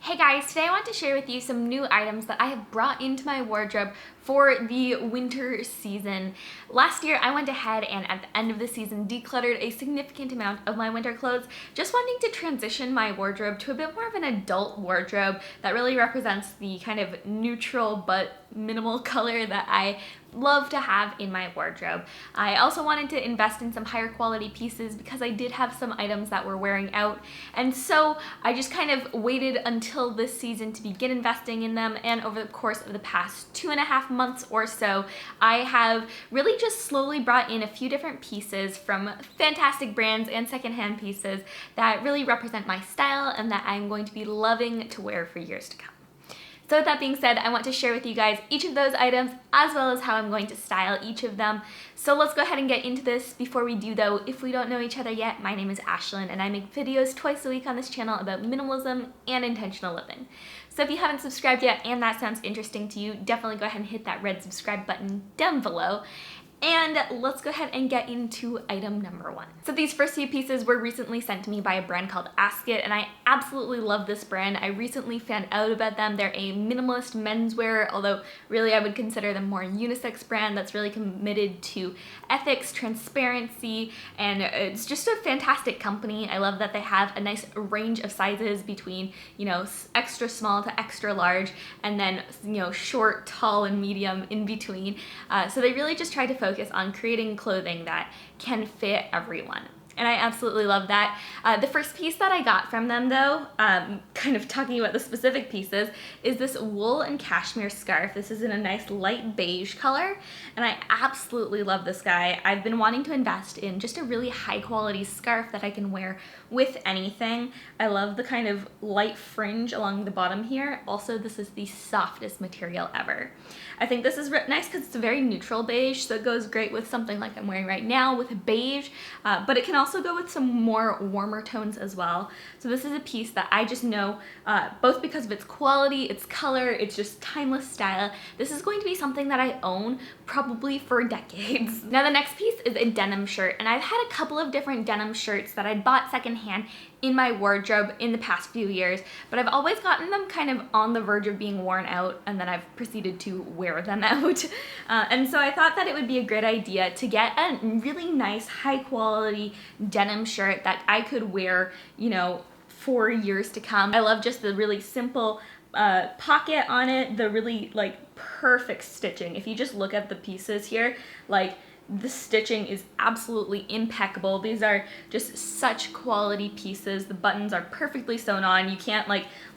Hey guys, today I want to share with you some new items that I have brought into my wardrobe for the winter season. Last year I went ahead and at the end of the season decluttered a significant amount of my winter clothes, just wanting to transition my wardrobe to a bit more of an adult wardrobe that really represents the kind of neutral but minimal color that I love to have in my wardrobe. I also wanted to invest in some higher quality pieces because I did have some items that were wearing out, and so I just kind of waited until this season to begin investing in them, and over the course of the past 2.5 months or so, I have really just slowly brought in a few different pieces from fantastic brands and secondhand pieces that really represent my style and that I'm going to be loving to wear for years to come. So with that being said, I want to share with you guys each of those items as well as how I'm going to style each of them. So let's go ahead and get into this. Before we do though, if we don't know each other yet, my name is Ashlynne and I make videos twice a week on this channel about minimalism and intentional living. So if you haven't subscribed yet and that sounds interesting to you, definitely go ahead and hit that red subscribe button down below. And let's go ahead and get into item number one. So these first few pieces were recently sent to me by a brand called It, and I absolutely love this brand. I recently found out about them. They're a minimalist menswear, although really I would consider them more a unisex brand that's really committed to ethics, transparency, and it's just a fantastic company. I love that they have a nice range of sizes between, extra small to extra large, and then, short, tall, and medium in between. So they really just try to focus on creating clothing that can fit everyone. And I absolutely love that. The first piece that I got from them though, kind of talking about the specific pieces, is this wool and cashmere scarf. This is in a nice light beige color, and I absolutely love this guy. I've been wanting to invest in just a really high quality scarf that I can wear with anything. I love the kind of light fringe along the bottom here. Also, this is the softest material ever. I think this is nice because it's a very neutral beige, so it goes great with something like I'm wearing right now with a beige, but it can also go with some more warmer tones as well. So this is a piece that I just know, both because of its quality, its color, it's just timeless style. This is going to be something that I own probably for decades. Now the next piece is a denim shirt, and I've had a couple of different denim shirts that I bought secondhand in my wardrobe in the past few years, but I've always gotten them kind of on the verge of being worn out, and then I've proceeded to wear them out. And so I thought that it would be a great idea to get a really nice high quality denim shirt that I could wear, for years to come. I love just the really simple pocket on it, the really perfect stitching. If you just look at the pieces here, the stitching is absolutely impeccable. These are just such quality pieces. The buttons are perfectly sewn on. You can't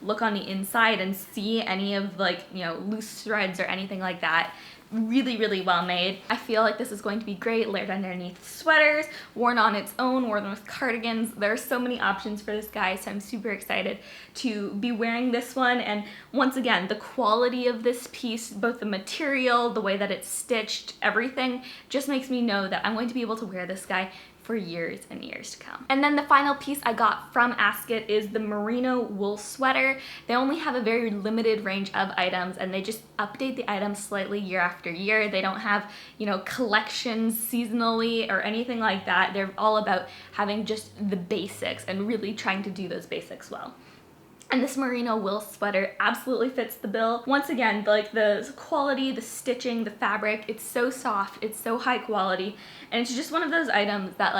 look on the inside and see any of loose threads or anything like that. Really, really well made. I feel like this is going to be great layered underneath sweaters, worn on its own, worn with cardigans. There are so many options for this guy, so I'm super excited to be wearing this one. And once again, the quality of this piece, both the material, the way that it's stitched, everything just makes me know that I'm going to be able to wear this guy for years and years to come. And then the final piece I got from It is the merino wool sweater. They only have a very limited range of items, and they just update the items slightly year after year. They don't have, collections seasonally or anything like that. They're all about having just the basics and really trying to do those basics well. And this merino wool sweater absolutely fits the bill. Once again, the quality, the stitching, the fabric, it's so soft, it's so high quality, and it's just one of those items that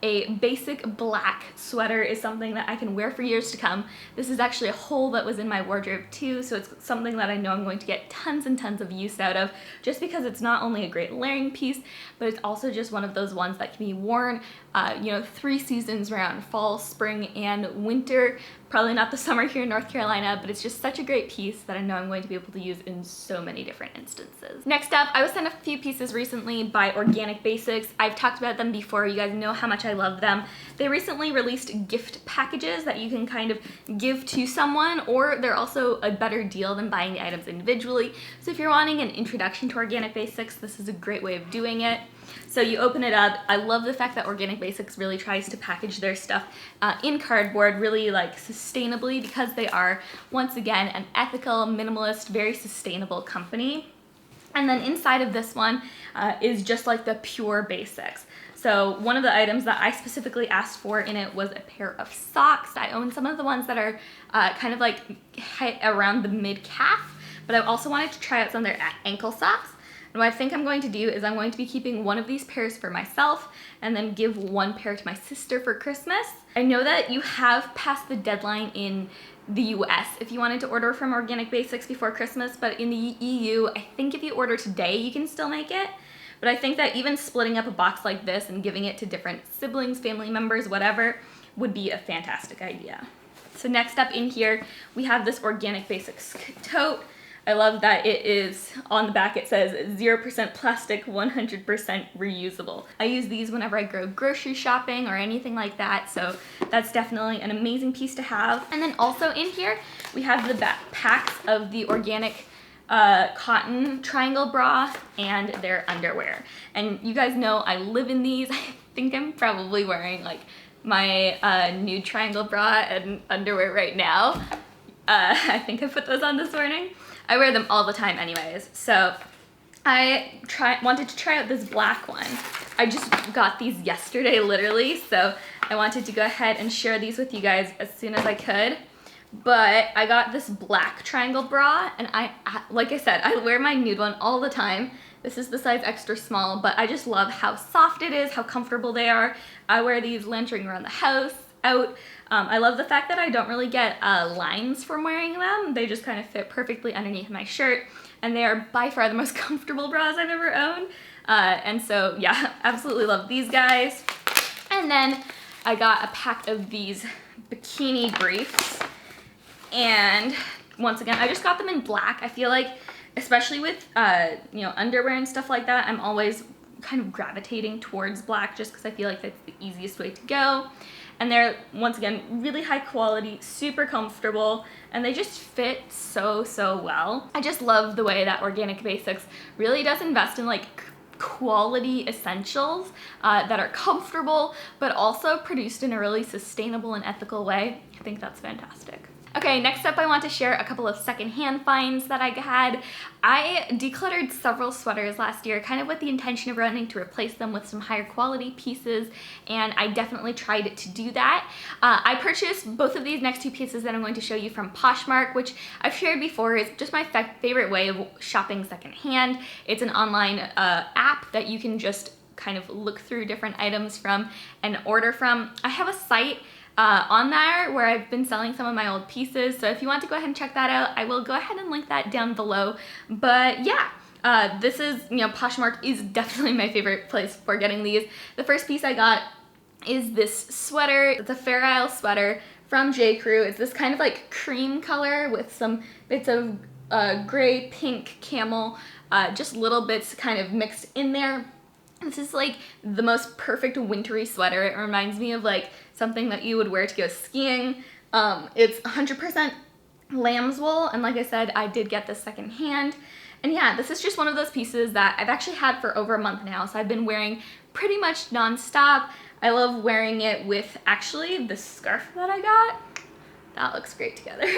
a basic black sweater is something that I can wear for years to come. This is actually a hole that was in my wardrobe too, so it's something that I know I'm going to get tons and tons of use out of, just because it's not only a great layering piece, but it's also just one of those ones that can be worn 3 seasons around: fall, spring, and winter. Probably not the summer here in North Carolina, but it's just such a great piece that I know I'm going to be able to use in so many different instances. Next up, I was sent a few pieces recently by Organic Basics. I've talked about them before. You guys know how much I love them. They recently released gift packages that you can kind of give to someone, or they're also a better deal than buying the items individually. So if you're wanting an introduction to Organic Basics, this is a great way of doing it. So you open it up. I love the fact that Organic Basics really tries to package their stuff in cardboard really sustainably, because they are, once again, an ethical, minimalist, very sustainable company. And then inside of this one is just the pure basics. So one of the items that I specifically asked for in it was a pair of socks. I own some of the ones that are kind of like around the mid-calf, but I also wanted to try out some of their ankle socks. And what I think I'm going to do is I'm going to be keeping one of these pairs for myself and then give one pair to my sister for Christmas. I know that you have passed the deadline in the US if you wanted to order from Organic Basics before Christmas, but in the EU, I think if you order today, you can still make it. But I think that even splitting up a box like this and giving it to different siblings, family members, whatever, would be a fantastic idea. So next up in here, we have this Organic Basics tote. I love that it is, on the back it says 0% plastic, 100% reusable. I use these whenever I go grocery shopping or anything like that, so that's definitely an amazing piece to have. And then also in here, we have the packs of the organic cotton triangle bra and their underwear. And you guys know I live in these. I think I'm probably wearing like my nude triangle bra and underwear right now. I think I put those on this morning. I wear them all the time anyways. So I wanted to try out this black one. I just got these yesterday literally, so I wanted to go ahead and share these with you guys as soon as I could. But I got this black triangle bra, and like I said, I wear my nude one all the time. This is the size extra small, but I just love how soft it is, how comfortable they are. I wear these lantering around the house, out. I love the fact that I don't really get lines from wearing them. They just kind of fit perfectly underneath my shirt, and they are by far the most comfortable bras I've ever owned. And so yeah, absolutely love these guys. And then I got a pack of these bikini briefs. And once again, I just got them in black. I feel like, especially with underwear and stuff like that, I'm always kind of gravitating towards black just because I feel like that's the easiest way to go. And they're, once again, really high quality, super comfortable, and they just fit so, so well. I just love the way that Organic Basics really does invest in like quality essentials that are comfortable, but also produced in a really sustainable and ethical way. I think that's fantastic. Okay, next up I want to share a couple of secondhand finds that I had. I decluttered several sweaters last year, kind of with the intention of wanting to replace them with some higher quality pieces, and I definitely tried to do that. I purchased both of these next two pieces that I'm going to show you from Poshmark, which I've shared before is just my favorite way of shopping secondhand. It's an online app that you can just kind of look through different items from and order from. I have a site on there where I've been selling some of my old pieces, so if you want to go ahead and check that out, I will go ahead and link that down below. But yeah, this is, Poshmark is definitely my favorite place for getting these. The first piece I got is this sweater. It's a Fair Isle sweater from J. Crew. It's this kind of like cream color with some bits of gray, pink, camel, just little bits kind of mixed in there. This is like the most perfect wintry sweater. It reminds me of like something that you would wear to go skiing. It's 100% lamb's wool, and like I said, I did get this secondhand. And yeah, this is just one of those pieces that I've actually had for over a month now, so I've been wearing pretty much nonstop. I love wearing it with actually the scarf that I got. That looks great together.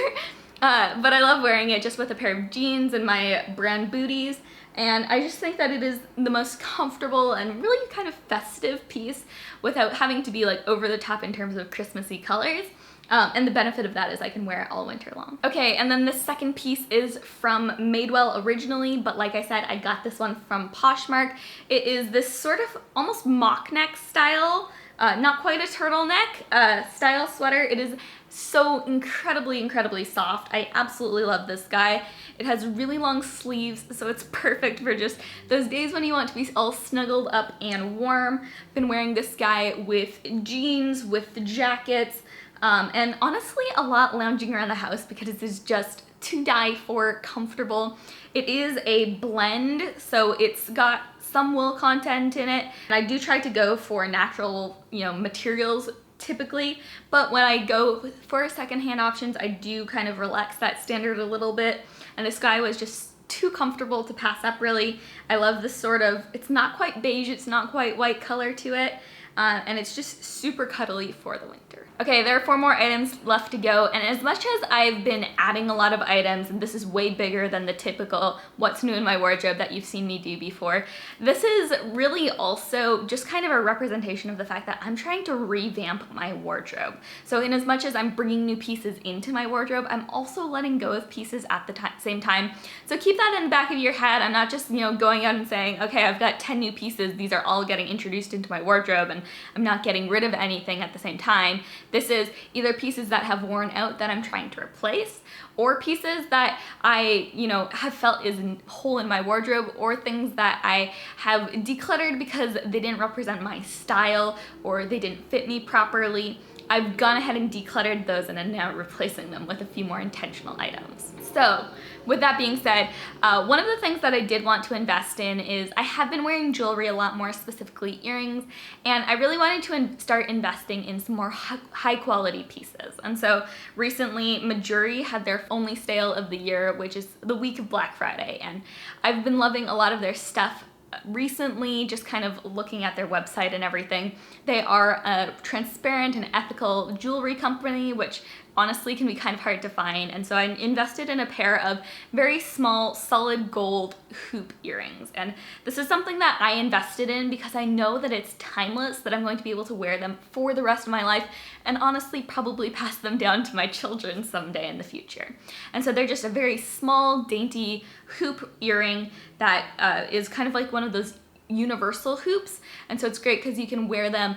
But I love wearing it just with a pair of jeans and my brand booties. And I just think that it is the most comfortable and really kind of festive piece without having to be like over the top in terms of Christmassy colors. And the benefit of that is I can wear it all winter long. Okay, and then the second piece is from Madewell originally, but like I said, I got this one from Poshmark. It is this sort of almost mock neck style, not quite a turtleneck style sweater. It is so incredibly soft. I absolutely love this guy. It has really long sleeves, so it's perfect for just those days when you want to be all snuggled up and warm. I've been wearing this guy with jeans, with the jackets, and honestly a lot lounging around the house because it is just to die for comfortable. It is a blend, so it's got some wool content in it. And I do try to go for natural, materials typically, but when I go for secondhand options, I do kind of relax that standard a little bit. And this guy was just too comfortable to pass up, really. I love this sort of, it's not quite beige, it's not quite white color to it. and it's just super cuddly for the winter. Okay, there are 4 more items left to go, and as much as I've been adding a lot of items, and this is way bigger than the typical what's new in my wardrobe that you've seen me do before, this is really also just kind of a representation of the fact that I'm trying to revamp my wardrobe. So in as much as I'm bringing new pieces into my wardrobe, I'm also letting go of pieces at the same time. So keep that in the back of your head. I'm not just, going out and saying, okay, I've got 10 new pieces, these are all getting introduced into my wardrobe, and I'm not getting rid of anything at the same time. This is either pieces that have worn out that I'm trying to replace, or pieces that I, have felt is a hole in my wardrobe, or things that I have decluttered because they didn't represent my style or they didn't fit me properly. I've gone ahead and decluttered those and am now replacing them with a few more intentional items. So with that being said, one of the things that I did want to invest in is I have been wearing jewelry a lot more, specifically earrings, and I really wanted to start investing in some more high quality pieces. And so recently Majuri had their only sale of the year, which is the week of Black Friday, and I've been loving a lot of their stuff recently, just kind of looking at their website and everything. They are a transparent and ethical jewelry company, which honestly can be kind of hard to find, and so I invested in a pair of very small solid gold hoop earrings, and this is something that I invested in because I know that it's timeless, that I'm going to be able to wear them for the rest of my life, and honestly probably pass them down to my children someday in the future. And so they're just a very small, dainty hoop earring that is kind of like one of those universal hoops, and so it's great because you can wear them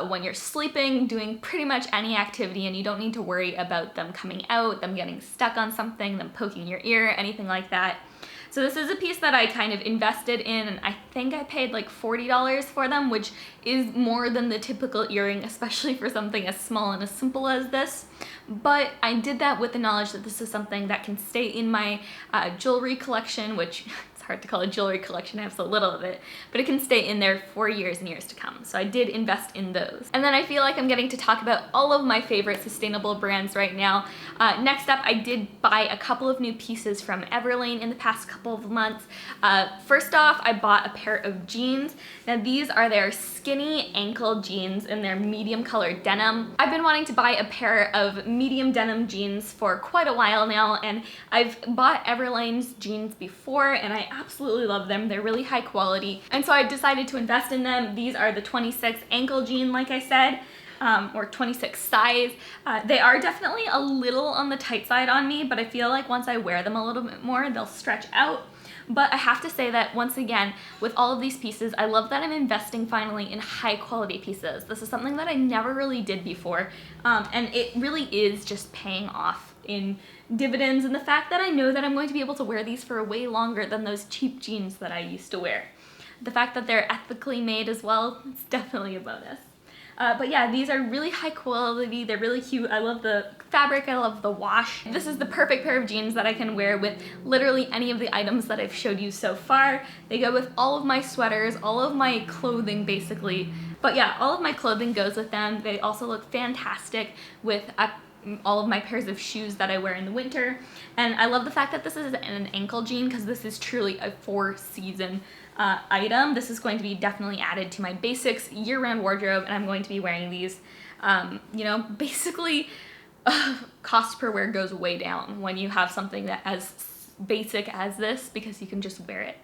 when you're sleeping, doing pretty much any activity, and you don't need to worry about them coming out, them getting stuck on something, them poking your ear, anything like that. So this is a piece that I kind of invested in, and I think I paid like $40 for them, which is more than the typical earring, especially for something as small and as simple as this. But I did that with the knowledge that this is something that can stay in my jewelry collection, which hard to call a jewelry collection, I have so little of it, but it can stay in there for years and years to come. So I did invest in those. And then I feel like I'm getting to talk about all of my favorite sustainable brands right now. Next up, I did buy a couple of new pieces from Everlane in the past couple of months. First off, I bought a pair of jeans. Now these are their skinny ankle jeans in their medium colored denim. I've been wanting to buy a pair of medium denim jeans for quite a while now, and I've bought Everlane's jeans before, and I absolutely love them. They're really high quality, and so I decided to invest in them. These are the 26 ankle jean, like I said, or 26 size. They are definitely a little on the tight side on me, but I feel like once I wear them a little bit more, they'll stretch out. But I have to say that once again, with all of these pieces, I love that I'm investing finally in high quality pieces. This is something that I never really did before, and it really is just paying off in dividends, and the fact that I know that I'm going to be able to wear these for way longer than those cheap jeans that I used to wear. The fact that they're ethically made as well, it's definitely a bonus. But yeah, these are really high quality, they're really cute. I love the fabric, I love the wash. This is the perfect pair of jeans that I can wear with literally any of the items that I've showed you so far. They go with all of my sweaters, all of my clothing basically. But yeah, all of my clothing goes with them. They also look fantastic with all of my pairs of shoes that I wear in the winter. And I love the fact that this is an ankle jean because this is truly a 4-season item. This is going to be definitely added to my basics year-round wardrobe, and I'm going to be wearing these, basically cost per wear goes way down when you have something that as basic as this, because you can just wear it,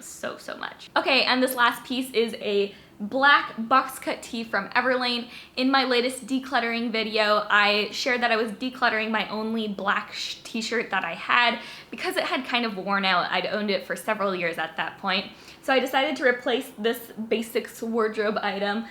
so much. Okay, and this last piece is a black box cut tee from Everlane. In my latest decluttering video, I shared that I was decluttering my only black t-shirt that I had because it had kind of worn out. I'd owned it for several years at that point. So I decided to replace this basics wardrobe item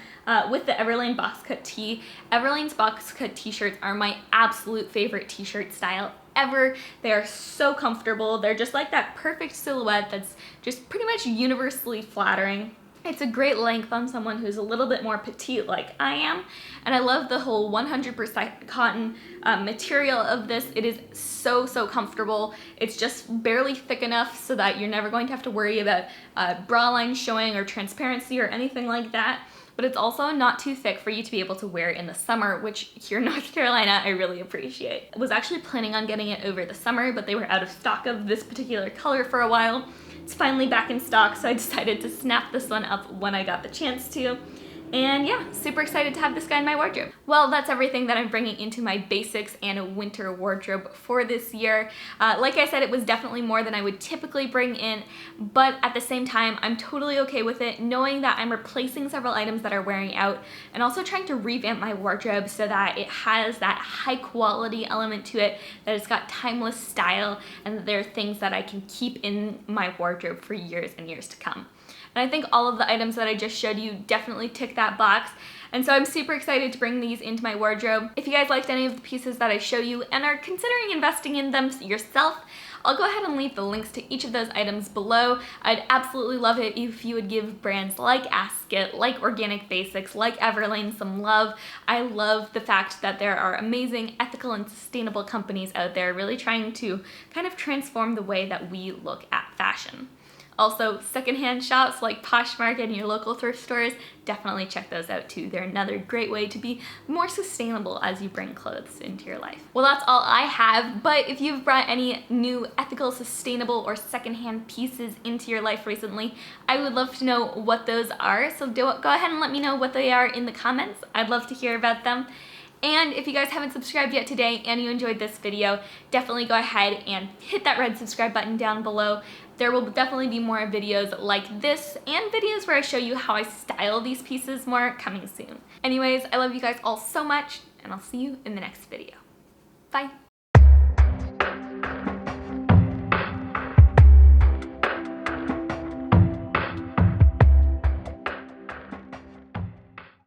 with the Everlane box cut tee. Everlane's box cut t-shirts are my absolute favorite t-shirt style ever. They are so comfortable. They're just like that perfect silhouette that's just pretty much universally flattering. It's a great length on someone who's a little bit more petite like I am, and I love the whole 100% cotton material of this. It is so comfortable. It's just barely thick enough so that you're never going to have to worry about bra lines showing or transparency or anything like that, but it's also not too thick for you to be able to wear in the summer, which here in North Carolina I really appreciate. I was actually planning on getting it over the summer, but they were out of stock of this particular color for a while. It's finally back in stock, so I decided to snap this one up when I got the chance to. And yeah, super excited to have this guy in my wardrobe. Well, that's everything that I'm bringing into my basics and winter wardrobe for this year. Like I said, it was definitely more than I would typically bring in, but at the same time, I'm totally okay with it, knowing that I'm replacing several items that are wearing out and also trying to revamp my wardrobe so that it has that high quality element to it, that it's got timeless style, and that there are things that I can keep in my wardrobe for years and years to come. And I think all of the items that I just showed you definitely tick that box. And so I'm super excited to bring these into my wardrobe. If you guys liked any of the pieces that I show you and are considering investing in them yourself, I'll go ahead and leave the links to each of those items below. I'd absolutely love it if you would give brands like Asket, like Organic Basics, like Everlane some love. I love the fact that there are amazing ethical and sustainable companies out there really trying to kind of transform the way that we look at fashion. Also, secondhand shops like Poshmark and your local thrift stores, definitely check those out too. They're another great way to be more sustainable as you bring clothes into your life. Well, that's all I have, but if you've brought any new ethical, sustainable, or secondhand pieces into your life recently, I would love to know what those are. So go ahead and let me know what they are in the comments. I'd love to hear about them. And if you guys haven't subscribed yet today and you enjoyed this video, definitely go ahead and hit that red subscribe button down below. There will definitely be more videos like this and videos where I show you how I style these pieces more coming soon. Anyways, I love you guys all so much, and I'll see you in the next video. Bye.